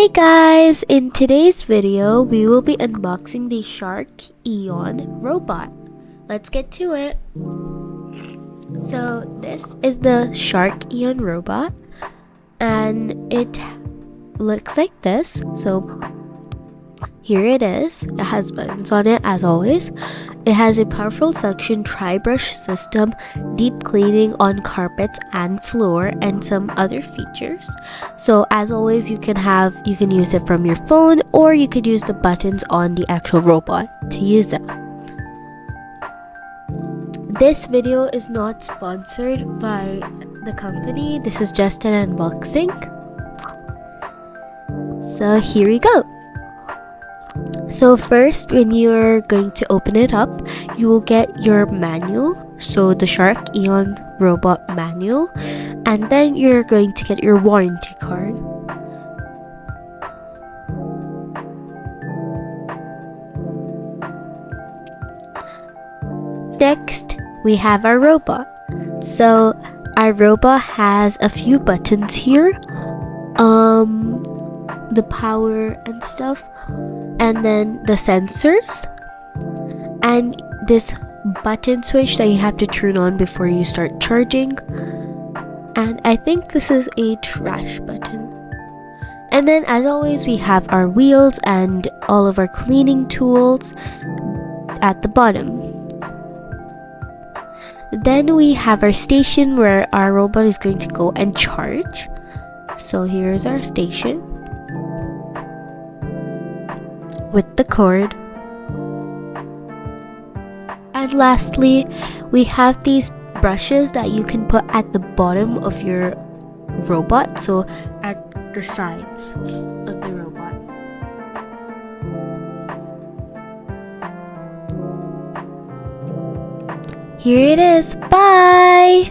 Hey guys! In today's video, we will be unboxing the 𝕻𝕤𝕤𝕚 robot. Let's get to it. So this is the 𝕻𝕤𝕤𝕚 robot and it looks like this. So here it is. It has buttons on it as always. It has a powerful suction tri-brush system, deep cleaning on carpets and floor, and some other features. So as always, you can use it from your phone, or you could use the buttons on the actual robot to use it. This video is not sponsored by the company. This is just an unboxing. So here we go. So first, when you're going to open it up, you will get your manual, so the 𝕻𝕤𝕤𝕚 robot manual, and then you're going to get your warranty card. Next, we have our robot. So our robot has a few buttons here, the power and stuff, and then the sensors, and this button switch that you have to turn on before you start charging, and I think this is a trash button. And then as always, we have our wheels and all of our cleaning tools at the bottom. Then we have our station where our robot is going to go and charge. So here's our station with the cord. And lastly, we have these brushes that you can put at the bottom of your robot, so at the sides of the robot. Here it is. Bye!